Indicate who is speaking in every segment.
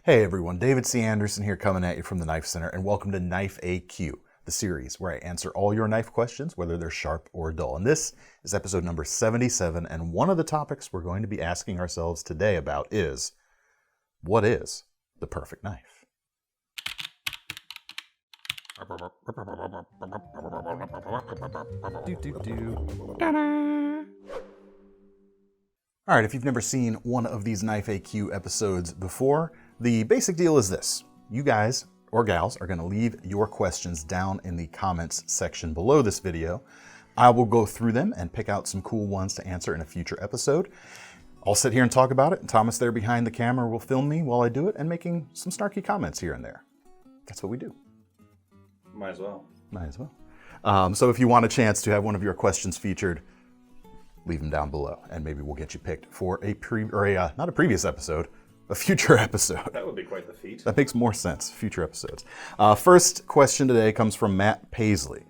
Speaker 1: Hey everyone, David C. Anderson here coming at you from the Knife Center, and welcome to Knife AQ, the series where I answer all your knife questions, whether they're sharp or dull. And this is episode number 77, and one of the topics we're going to be asking ourselves today about is, what is the perfect knife? All right, if you've never seen one of these Knife AQ episodes before, the basic deal is this. You guys, or gals, are gonna leave your questions down in the comments section below this video. I will go through them and pick out some cool ones to answer in a future episode. I'll sit here and talk about it, and Thomas there behind the camera will film me while I do it and making some snarky comments here and there. That's what we do.
Speaker 2: Might as well.
Speaker 1: Might as well. So if you want a chance to have one of your questions featured, leave them down below, and maybe we'll get you picked for not a previous episode, a future episode.
Speaker 2: That would be quite the feat.
Speaker 1: That makes more sense, future episodes. First question today comes from Matt Paisley.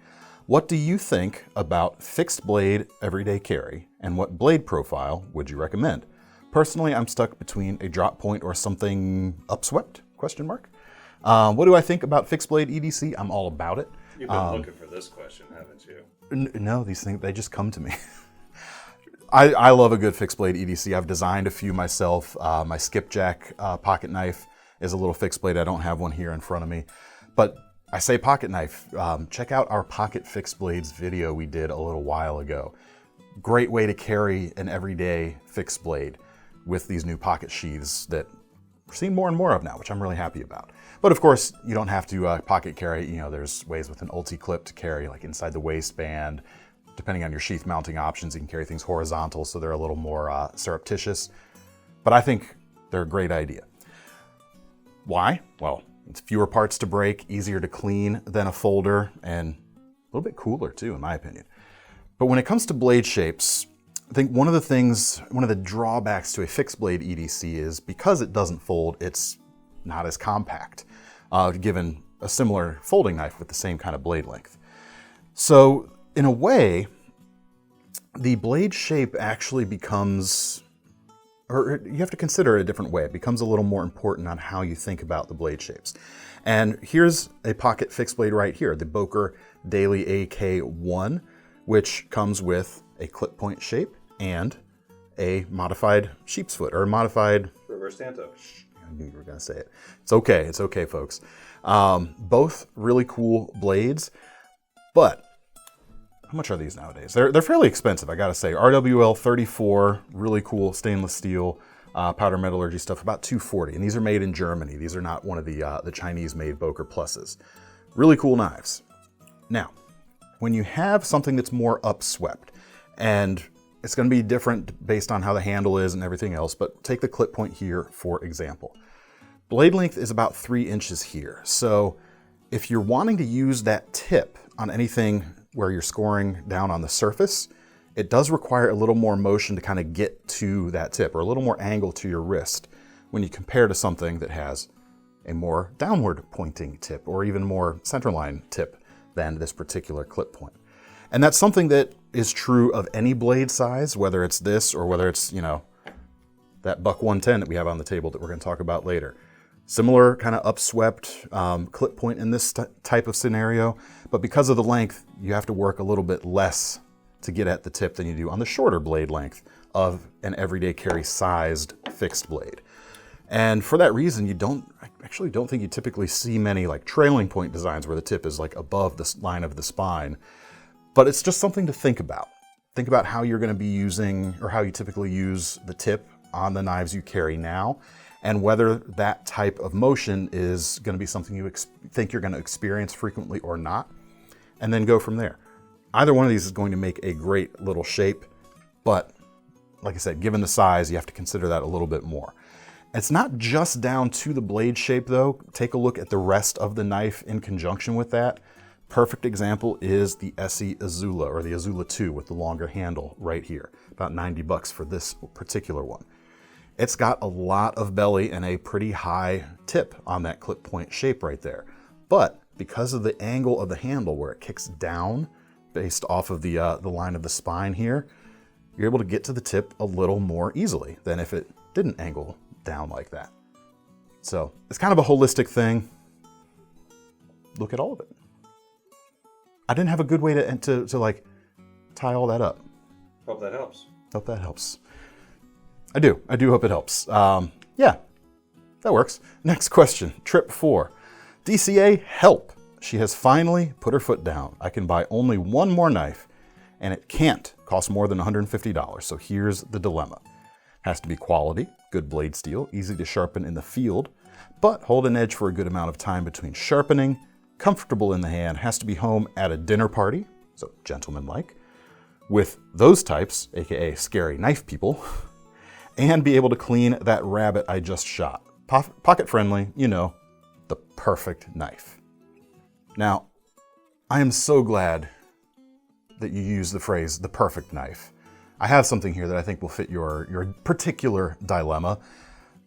Speaker 1: What do you think about fixed blade everyday carry, and what blade profile would you recommend? Personally, I'm stuck between a drop point or something upswept, ? What do I think about fixed blade EDC? I'm all about it.
Speaker 2: You've been looking for this question, haven't you?
Speaker 1: No, these things, they just come to me. I love a good fixed blade EDC. I've designed a few myself. My skipjack pocket knife is a little fixed blade. I don't have one here in front of me. But I say pocket knife. Check out our pocket fixed blades video we did a little while ago. Great way to carry an everyday fixed blade with these new pocket sheaths that we're seeing more and more of now, which I'm really happy about. But of course, you don't have to pocket carry. You know, there's ways with an ulti-clip to carry like inside the waistband. Depending on your sheath mounting options, you can carry things horizontal, so they're a little more surreptitious. But I think they're a great idea. Why? Well, it's fewer parts to break, easier to clean than a folder, and a little bit cooler too, in my opinion. But when it comes to blade shapes, I think one of the drawbacks to a fixed blade EDC is because it doesn't fold, it's not as compact, given a similar folding knife with the same kind of blade length. So, in a way, the blade shape actually becomes, or you have to consider it a different way. It becomes a little more important on how you think about the blade shapes. And here's a pocket fixed blade right here, the Boker Daily AK1, which comes with a clip point shape and a modified sheep's foot, or a modified
Speaker 2: reverse tanto.
Speaker 1: I knew you were gonna say it. It's okay, folks. Both really cool blades, but how much are these nowadays? They're fairly expensive, I gotta say. RWL 34, really cool stainless steel, powder metallurgy stuff, about $240. And these are made in Germany. These are not one of the Chinese-made Boker Pluses. Really cool knives. Now, when you have something that's more upswept, and it's gonna be different based on how the handle is and everything else, but take the clip point here, for example. Blade length is about 3 inches here. So if you're wanting to use that tip on anything where you're scoring down on the surface, it does require a little more motion to kind of get to that tip, or a little more angle to your wrist when you compare to something that has a more downward pointing tip, or even more centerline tip than this particular clip point. And that's something that is true of any blade size, whether it's this or whether it's, you know, that Buck 110 that we have on the table that we're going to talk about later. Similar kind of upswept clip point in this type of scenario, but because of the length, you have to work a little bit less to get at the tip than you do on the shorter blade length of an everyday carry sized fixed blade. And for that reason, I actually don't think you typically see many like trailing point designs where the tip is like above the line of the spine, but it's just something to think about. Think about how you're going to be using, or how you typically use the tip on the knives you carry now, and whether that type of motion is going to be something you think you're going to experience frequently or not, and then go from there. Either one of these is going to make a great little shape, but like I said, given the size, you have to consider that a little bit more. It's not just down to the blade shape though. Take a look at the rest of the knife in conjunction with that. Perfect example is the ESSE Azula, or the Azula 2 with the longer handle right here. About $90 for this particular one. It's got a lot of belly and a pretty high tip on that clip point shape right there. But because of the angle of the handle where it kicks down based off of the line of the spine here, you're able to get to the tip a little more easily than if it didn't angle down like that. So it's kind of a holistic thing. Look at all of it. I didn't have a good way to like tie all that up.
Speaker 2: Hope that helps.
Speaker 1: Hope that helps. I do hope it helps. Yeah, that works. Next question, trip 4. DCA, help. She has finally put her foot down. I can buy only one more knife, and it can't cost more than $150. So here's the dilemma. Has to be quality, good blade steel, easy to sharpen in the field, but hold an edge for a good amount of time between sharpening, comfortable in the hand, has to be home at a dinner party, so gentlemanlike, with those types, aka scary knife people, and be able to clean that rabbit I just shot. Pocket friendly, you know, the perfect knife. Now, I am so glad that you use the phrase, the perfect knife. I have something here that I think will fit your particular dilemma,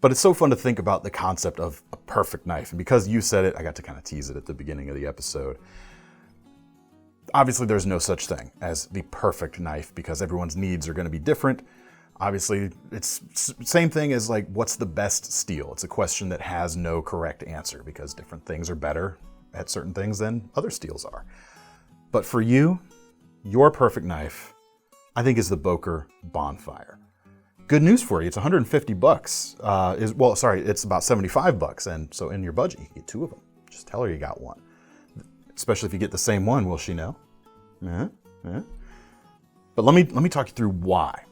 Speaker 1: but it's so fun to think about the concept of a perfect knife. And because you said it, I got to kind of tease it at the beginning of the episode. Obviously, there's no such thing as the perfect knife because everyone's needs are going to be different. Obviously, it's same thing as like, what's the best steel? It's a question that has no correct answer because different things are better at certain things than other steels are. But for you, your perfect knife, I think, is the Boker Bonfire. Good news for you, it's $150. It's about $75, and so in your budget, you can get 2 of them. Just tell her you got one. Especially if you get the same one, will she know? Yeah. But let me talk you through why.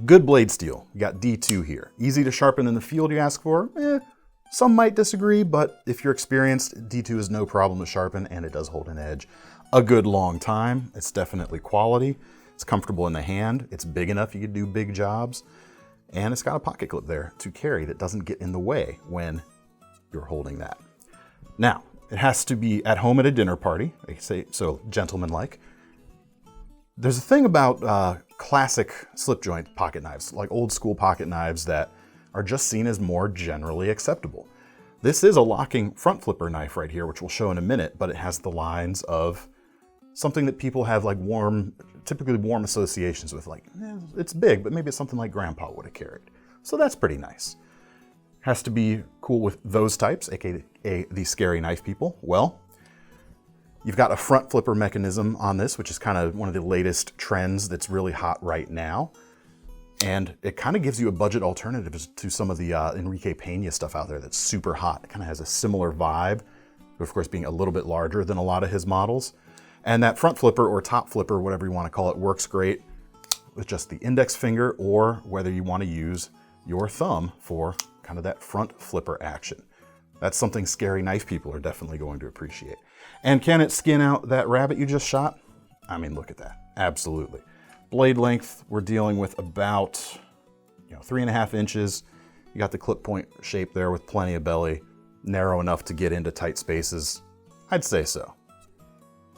Speaker 1: Good blade steel. You got D2 here. Easy to sharpen in the field, you ask for? Some might disagree, but if you're experienced, D2 is no problem to sharpen, and it does hold an edge a good long time. It's definitely quality. It's comfortable in the hand. It's big enough you can do big jobs. And it's got a pocket clip there to carry that doesn't get in the way when you're holding that. Now, it has to be at home at a dinner party, so gentlemanlike. There's a thing about classic slip joint pocket knives, like old school pocket knives that are just seen as more generally acceptable. This is a locking front flipper knife right here, which we'll show in a minute, but it has the lines of something that people have like typically warm associations with, like, it's big, but maybe it's something like Grandpa would have carried. So that's pretty nice. Has to be cool with those types, aka the scary knife people. Well, you've got a front flipper mechanism on this, which is kind of one of the latest trends that's really hot right now. And it kind of gives you a budget alternative to some of the Enrique Pena stuff out there that's super hot. It kind of has a similar vibe, of course being a little bit larger than a lot of his models. And that front flipper or top flipper, whatever you want to call it, works great with just the index finger, or whether you want to use your thumb for kind of that front flipper action. That's something scary knife people are definitely going to appreciate. And can it skin out that rabbit you just shot? I mean, look at that. Absolutely. Blade length, we're dealing with about 3.5 inches. You got the clip point shape there with plenty of belly, narrow enough to get into tight spaces. I'd say so.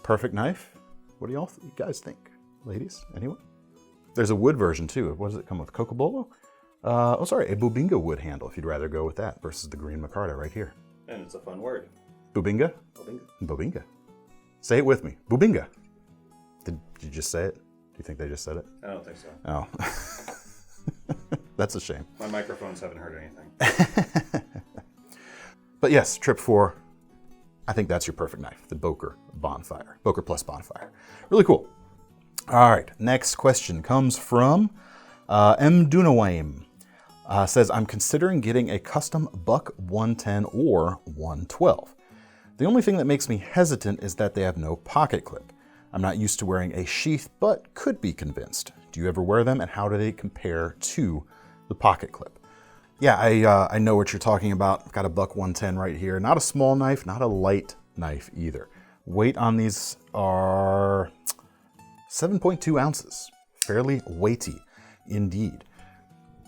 Speaker 1: Perfect knife. What do you guys think? Ladies, anyone? There's a wood version too. What does it come with? Cocobolo? A Bubinga wood handle if you'd rather go with that versus the green Micarta right here.
Speaker 2: And it's a fun word.
Speaker 1: Bubinga? Bubinga. Say it with me. Bubinga. Did you just say it? Do you think they just said it?
Speaker 2: I don't think so.
Speaker 1: Oh. That's a shame.
Speaker 2: My microphones haven't heard anything.
Speaker 1: But yes, trip 4. I think that's your perfect knife, the Boker Bonfire. Boker plus Bonfire. Really cool. All right, next question comes from M. Dunawaim. Says, I'm considering getting a custom Buck 110 or 112. The only thing that makes me hesitant is that they have no pocket clip. I'm not used to wearing a sheath, but could be convinced. Do you ever wear them, and how do they compare to the pocket clip? Yeah, I know what you're talking about. I've got a Buck 110 right here. Not a small knife, not a light knife either. Weight on these are 7.2 ounces. Fairly weighty indeed.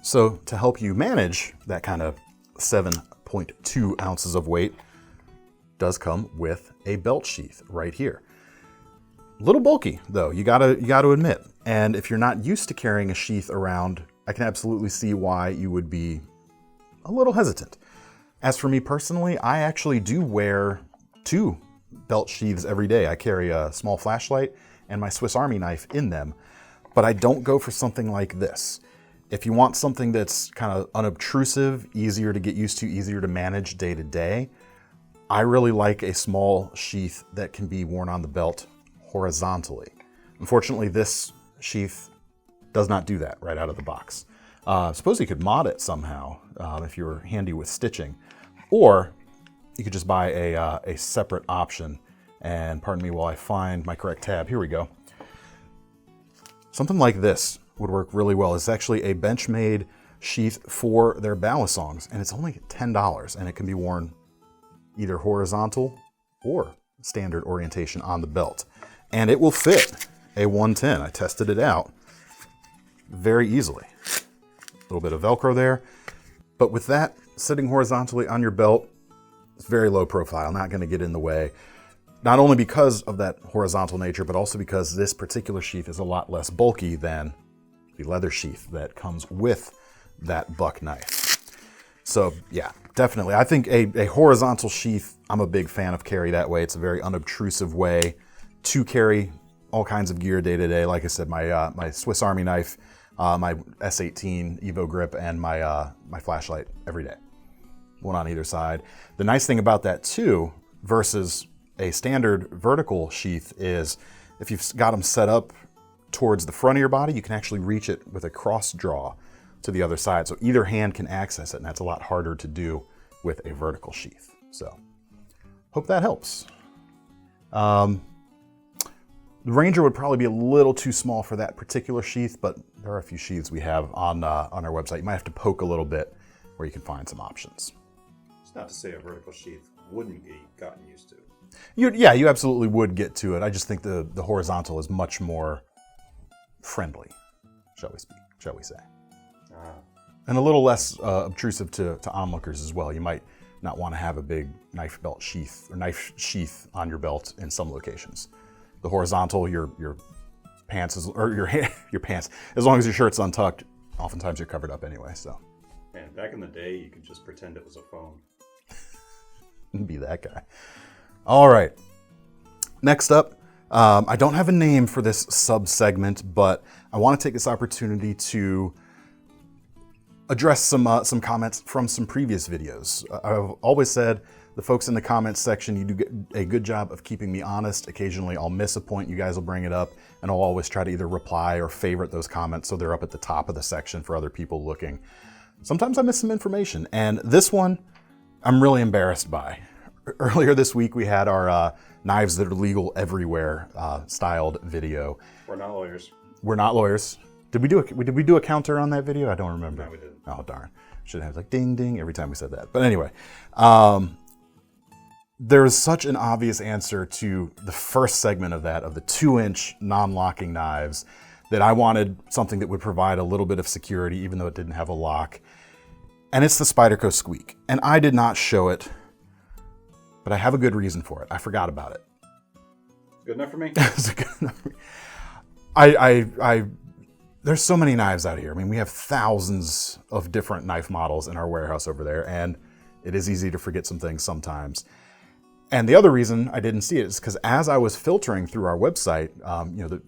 Speaker 1: So to help you manage that kind of 7.2 ounces of weight does come with a belt sheath right here. A little bulky though, you gotta admit. And if you're not used to carrying a sheath around, I can absolutely see why you would be a little hesitant. As for me personally, I actually do wear 2 belt sheaths every day. I carry a small flashlight and my Swiss Army knife in them, but I don't go for something like this. If you want something that's kind of unobtrusive, easier to get used to, easier to manage day to day, I really like a small sheath that can be worn on the belt horizontally. Unfortunately, this sheath does not do that right out of the box. Suppose you could mod it somehow if you were handy with stitching, or you could just buy a separate option. And pardon me while I find my correct tab. Here we go. Something like this would work really well. It's actually a Benchmade sheath for their balisongs, and it's only $10, and it can be worn either horizontal or standard orientation on the belt. And it will fit a 110. I tested it out very easily. A little bit of Velcro there, but with that sitting horizontally on your belt, it's very low profile, not going to get in the way. Not only because of that horizontal nature, but also because this particular sheath is a lot less bulky than the leather sheath that comes with that buck knife. So yeah, definitely. I think a horizontal sheath, I'm a big fan of carry that way. It's a very unobtrusive way to carry all kinds of gear day to day. Like I said, my Swiss Army knife, my S18 Evo grip, and my flashlight every day. One on either side. The nice thing about that too, versus a standard vertical sheath, is if you've got them set up towards the front of your body, you can actually reach it with a cross draw to the other side. So either hand can access it, and that's a lot harder to do with a vertical sheath. So hope that helps. The Ranger would probably be a little too small for that particular sheath, but there are a few sheaths we have on our website. You might have to poke a little bit where you can find some options.
Speaker 2: It's not to say a vertical sheath wouldn't be gotten used to.
Speaker 1: You absolutely would get to it. I just think the horizontal is much more friendly, shall we say. And a little less obtrusive to onlookers as well. You might not want to have a big knife belt sheath or knife sheath on your belt in some locations. The horizontal, your pants or your pants, as long as your shirt's untucked, oftentimes you're covered up anyway. So.
Speaker 2: And back in the day, you could just pretend it was a phone.
Speaker 1: Be that guy. All right. Next up, I don't have a name for this sub-segment, but I want to take this opportunity to address some comments from some previous videos. I've always said the folks in the comments section, you do a good job of keeping me honest. Occasionally I'll miss a point, you guys will bring it up, and I'll always try to either reply or favorite those comments so they're up at the top of the section for other people looking. Sometimes I miss some information, and this one I'm really embarrassed by. Earlier this week we had our knives that are legal everywhere styled video.
Speaker 2: We're not lawyers.
Speaker 1: We're not lawyers. Did we do a counter on that video? I don't remember.
Speaker 2: No, we didn't.
Speaker 1: Oh darn! Should have like ding ding every time we said that. But anyway, there is such an obvious answer to the first segment of that, of the 2-inch non-locking knives, that I wanted something that would provide a little bit of security, even though it didn't have a lock. And it's the Spyderco Squeak. And I did not show it, but I have a good reason for it. I forgot about it.
Speaker 2: Good enough for me?
Speaker 1: It's good enough for me. There's so many knives out here. I mean, we have thousands of different knife models in our warehouse over there, and it is easy to forget some things sometimes. And the other reason I didn't see it is because as I was filtering through our website,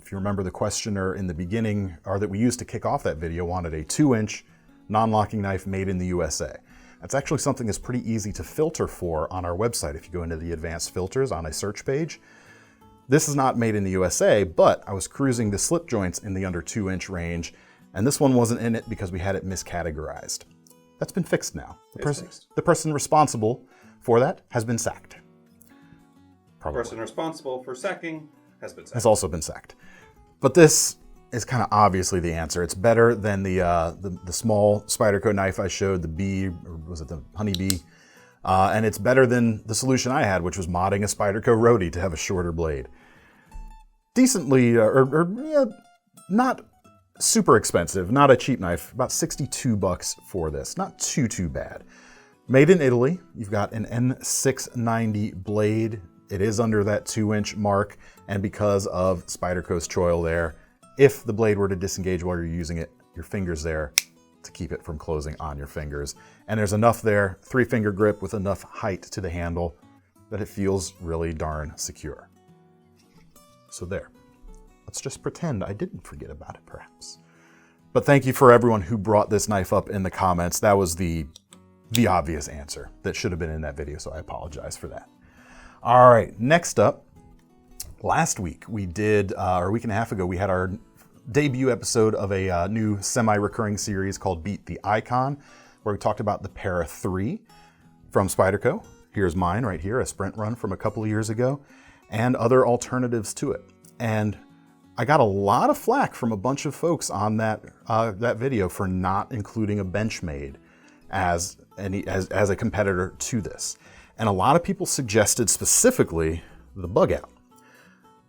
Speaker 1: if you remember, the questioner in the beginning, or that we used to kick off that video, wanted a 2-inch non-locking knife made in the USA. That's actually something that's pretty easy to filter for on our website. If you go into the advanced filters on a search page, this is not made in the USA, but I was cruising the slip joints in the under 2-inch range, and this one wasn't in it because we had it miscategorized. That's been fixed now. The person responsible for that has been sacked. Probably.
Speaker 2: The person responsible for sacking has been sacked.
Speaker 1: Has also been sacked. But this is kind of obviously the answer. It's better than the small Spyderco knife I showed, the bee, or was it the honeybee? And it's better than the solution I had, which was modding a Spyderco Roadie to have a shorter blade. Decently, not super expensive, not a cheap knife, about $62 for this. Not too bad. Made in Italy. You've got an N690 blade. It is under that 2-inch mark, and because of Spyderco's choil there, if the blade were to disengage while you're using it, your finger's there to keep it from closing on your fingers. And there's enough there, 3-finger grip with enough height to the handle, that it feels really darn secure. So there. Let's just pretend I didn't forget about it, perhaps. But thank you for everyone who brought this knife up in the comments. That was the obvious answer that should have been in that video, so I apologize for that. All right, next up, last week we did, or a week and a half ago, we had our debut episode of a new semi-recurring series called Beat the Icon, where we talked about the Para 3 from Spyderco. Here's mine right here, a sprint run from a couple of years ago, and other alternatives to it. And I got a lot of flack from a bunch of folks on that video for not including a Benchmade as a competitor to this. And a lot of people suggested specifically the bug out.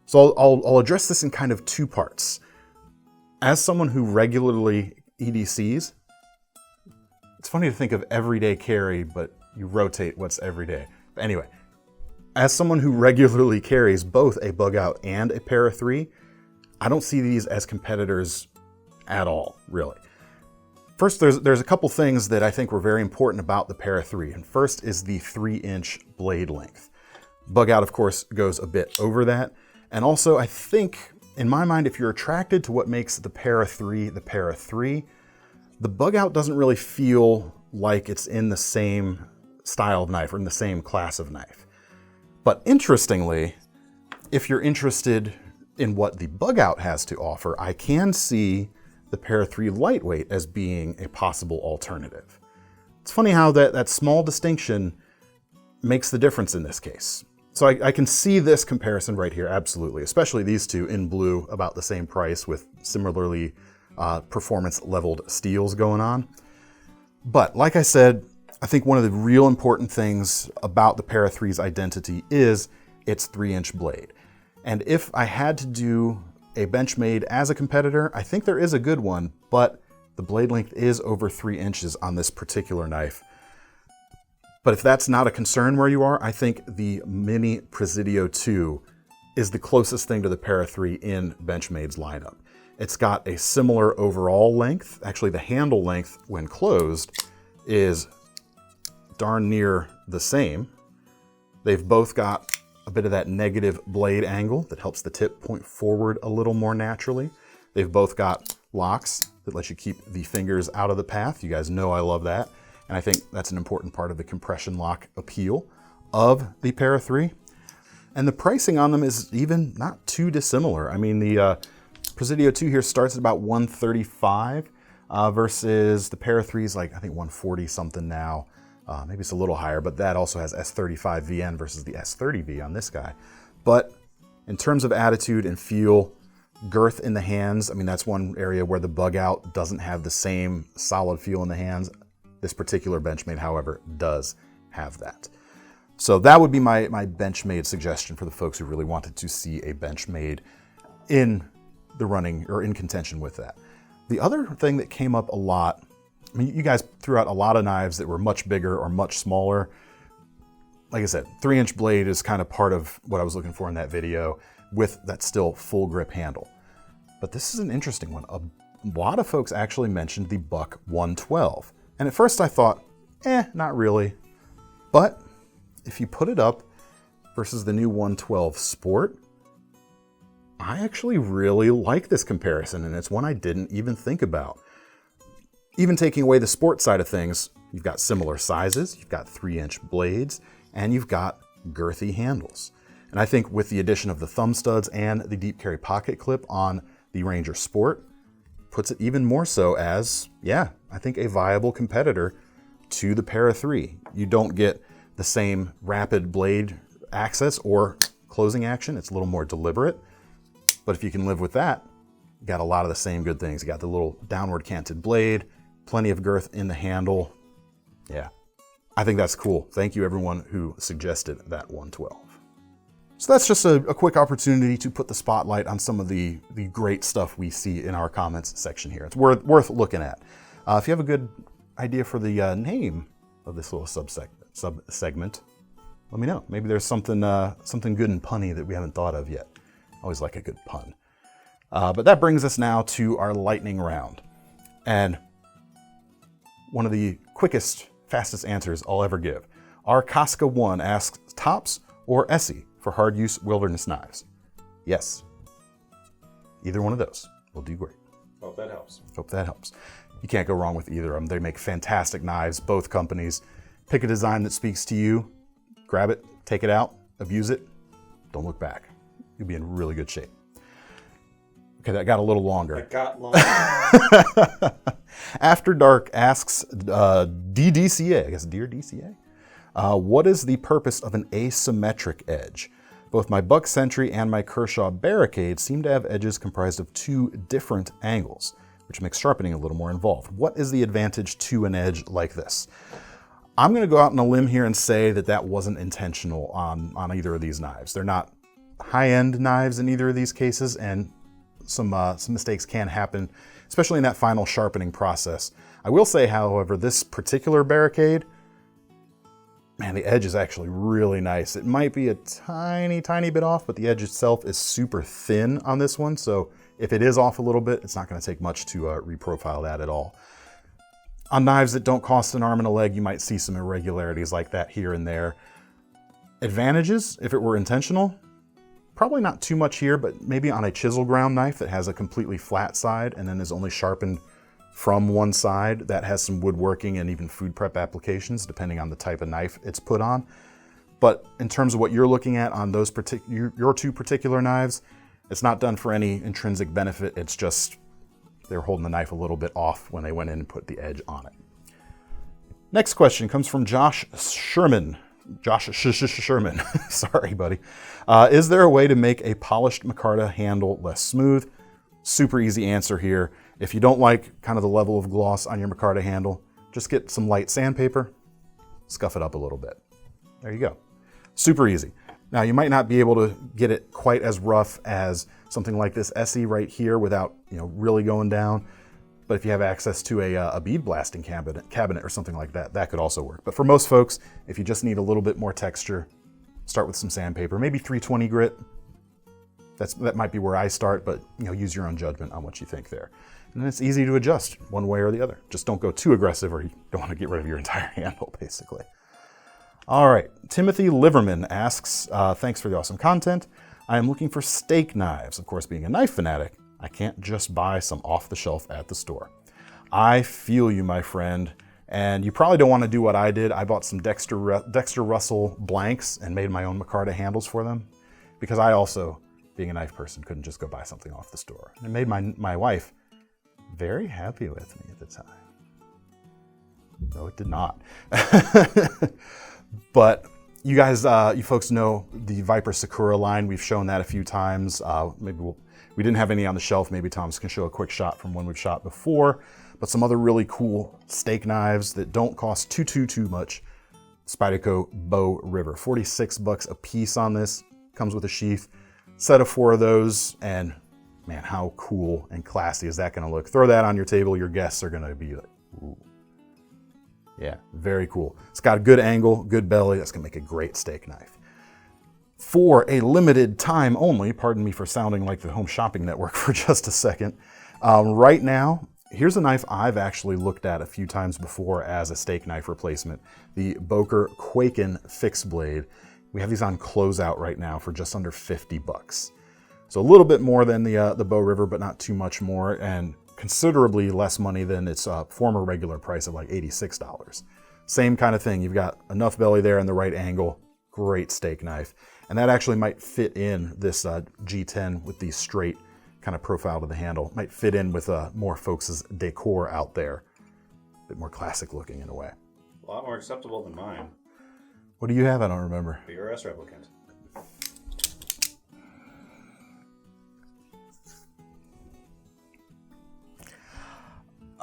Speaker 1: So I'll address this in kind of two parts. As someone who regularly EDCs, it's funny to think of everyday carry, but you rotate what's everyday. But anyway, as someone who regularly carries both a bug out and a Para 3, I don't see these as competitors at all, really. First, there's a couple things that I think were very important about the Para 3. And first is the 3-inch blade length. Bug out, of course, goes a bit over that. And also, I think, in my mind, if you're attracted to what makes the Para 3 the Para 3, the bug out doesn't really feel like it's in the same style of knife or in the same class of knife. But interestingly, if you're interested in what the bug out has to offer, I can see the Para 3 lightweight as being a possible alternative. It's funny how that small distinction makes the difference in this case. So I can see this comparison right here, absolutely, especially these two in blue, about the same price with similarly performance leveled steels going on. But like I said, I think one of the real important things about the Para 3's identity is its 3-inch blade. And if I had to do a Benchmade as a competitor, I think there is a good one, but the blade length is over 3 inches on this particular knife. But if that's not a concern where you are, I think the Mini Presidio 2 is the closest thing to the Para 3 in Benchmade's lineup. It's got a similar overall length. Actually, the handle length when closed is darn near the same. They've both got a bit of that negative blade angle that helps the tip point forward a little more naturally. They've both got locks that let you keep the fingers out of the path. You guys know I love that. And I think that's an important part of the compression lock appeal of the Para 3. And the pricing on them is even not too dissimilar. I mean, the Presidio 2 here starts at about $135 versus the Para 3 is like, I think 140 something now. Maybe it's a little higher, but that also has S35 VN versus the S30V on this guy. But in terms of attitude and feel, girth in the hands, I mean, that's one area where the bug out doesn't have the same solid feel in the hands. This particular Benchmade, however, does have that. So that would be my Benchmade suggestion for the folks who really wanted to see a Benchmade in the running or in contention with that. The other thing that came up a lot, I mean, you guys threw out a lot of knives that were much bigger or much smaller. Like I said, 3-inch blade is kind of part of what I was looking for in that video with that still full grip handle. But this is an interesting one. A lot of folks actually mentioned the Buck 112. And at first I thought, not really. But if you put it up versus the new 112 Sport, I actually really like this comparison, and it's one I didn't even think about. Even taking away the sport side of things, you've got similar sizes, you've got 3-inch blades, and you've got girthy handles. And I think with the addition of the thumb studs and the deep carry pocket clip on the Ranger Sport, puts it even more so as, I think a viable competitor to the Para 3. You don't get the same rapid blade access or closing action. It's a little more deliberate. But if you can live with that, you got a lot of the same good things. You got the little downward canted blade, plenty of girth in the handle. Yeah, I think that's cool. Thank you everyone who suggested that 112. So that's just a quick opportunity to put the spotlight on some of the great stuff we see in our comments section here. It's worth looking at. If you have a good idea for the name of this little sub-segment, let me know. Maybe there's something good and punny that we haven't thought of yet. Always like a good pun. But that brings us now to our lightning round. And one of the quickest, fastest answers I'll ever give. Our Casca1 asks, tops or ESSE for hard use wilderness knives? Yes. Either one of those will do great.
Speaker 2: Hope that helps.
Speaker 1: Hope that helps. You can't go wrong with either of them. They make fantastic knives, both companies. Pick a design that speaks to you, grab it, take it out, abuse it, don't look back. You'll be in really good shape. Okay, that got a little longer.
Speaker 2: It got longer.
Speaker 1: After Dark asks DDCA, I guess Dear DCA, what is the purpose of an asymmetric edge? Both my Buck Sentry and my Kershaw Barricade seem to have edges comprised of two different angles, which makes sharpening a little more involved. What is the advantage to an edge like this? I'm going to go out on a limb here and say that that wasn't intentional on either of these knives. They're not high-end knives in either of these cases, and some mistakes can happen, especially in that final sharpening process. I will say, however, this particular Barricade, man, the edge is actually really nice. It might be a tiny, tiny bit off, but the edge itself is super thin on this one. So if it is off a little bit, it's not going to take much to reprofile that at all. On knives that don't cost an arm and a leg, you might see some irregularities like that here and there. Advantages, if it were intentional, probably not too much here, but maybe on a chisel ground knife that has a completely flat side and then is only sharpened from one side, that has some woodworking and even food prep applications, depending on the type of knife it's put on. But in terms of what you're looking at on those your two particular knives, it's not done for any intrinsic benefit. It's just they were holding the knife a little bit off when they went in and put the edge on it. Next question comes from Josh Sherman. Sherman, sorry, buddy. Is there a way to make a polished micarta handle less smooth? Super easy answer here. If you don't like kind of the level of gloss on your micarta handle, just get some light sandpaper, scuff it up a little bit. There you go. Super easy. Now, you might not be able to get it quite as rough as something like this ESSE right here without, really going down. But if you have access to a bead blasting cabinet or something like that, that could also work. But for most folks, if you just need a little bit more texture, start with some sandpaper, maybe 320 grit. That might be where I start, but use your own judgment on what you think there. And then it's easy to adjust one way or the other. Just don't go too aggressive or you don't want to get rid of your entire handle, basically. All right, Timothy Liverman asks, thanks for the awesome content. I am looking for steak knives. Of course, being a knife fanatic, I can't just buy some off the shelf at the store. I feel you, my friend, and you probably don't want to do what I did. I bought some Dexter Russell blanks and made my own micarta handles for them because I also, being a knife person, couldn't just go buy something off the store. It made my wife very happy with me at the time. No, it did not. But you guys, you folks know the Viper Sakura line. We've shown that a few times. We didn't have any on the shelf. Maybe Thomas can show a quick shot from one we've shot before. But some other really cool steak knives that don't cost too much. Spyderco Bow River, $46 a piece on this. Comes with a sheath. Set of 4 of those, and man, how cool and classy is that going to look? Throw that on your table. Your guests are going to be like, ooh. Yeah, very cool. It's got a good angle, good belly. That's going to make a great steak knife. For a limited time only, pardon me for sounding like the Home Shopping Network for just a second, right now, here's a knife I've actually looked at a few times before as a steak knife replacement, the Boker Quaken Fixed Blade. We have these on closeout right now for just under $50. So a little bit more than the Bow River, but not too much more, and considerably less money than its former regular price of like $86. Same kind of thing. You've got enough belly there in the right angle. Great steak knife. And that actually might fit in this G10 with the straight kind of profile to the handle. Might fit in with more folks' decor out there. A bit more classic looking in a way.
Speaker 2: A lot more acceptable than mine.
Speaker 1: What do you have? I don't remember.
Speaker 2: BRS replicant.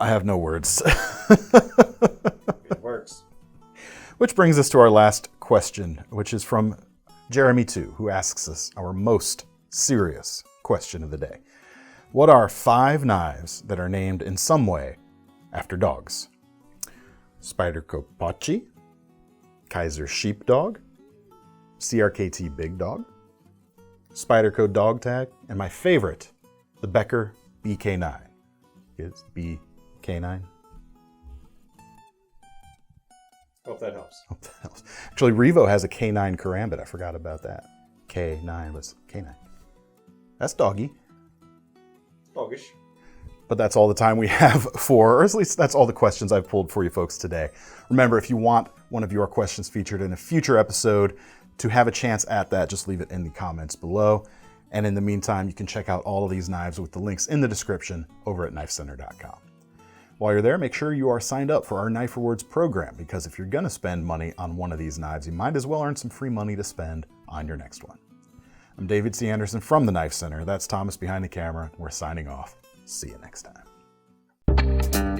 Speaker 1: I have no words.
Speaker 2: It works.
Speaker 1: Which brings us to our last question, which is from Jeremy 2, who asks us our most serious question of the day. What are 5 knives that are named in some way after dogs? Spyderco Pachi, Kaiser Sheepdog, CRKT Big Dog, Spyderco Dog Tag, and my favorite, the Becker BK9. It's BK9.
Speaker 2: Hope that helps.
Speaker 1: Actually, Revo has a K9 Karambit. I forgot about that. K9 was K9. That's doggy.
Speaker 2: Doggish.
Speaker 1: but that's all the time we have or at least that's all the questions I've pulled for you folks today. Remember, if you want one of your questions featured in a future episode, to have a chance at that, just leave it in the comments below. And in the meantime, you can check out all of these knives with the links in the description over at KnifeCenter.com. While you're there, make sure you are signed up for our Knife Rewards program, because if you're gonna spend money on one of these knives, you might as well earn some free money to spend on your next one. I'm David C. Anderson from the Knife Center. That's Thomas behind the camera. We're signing off. See you next time.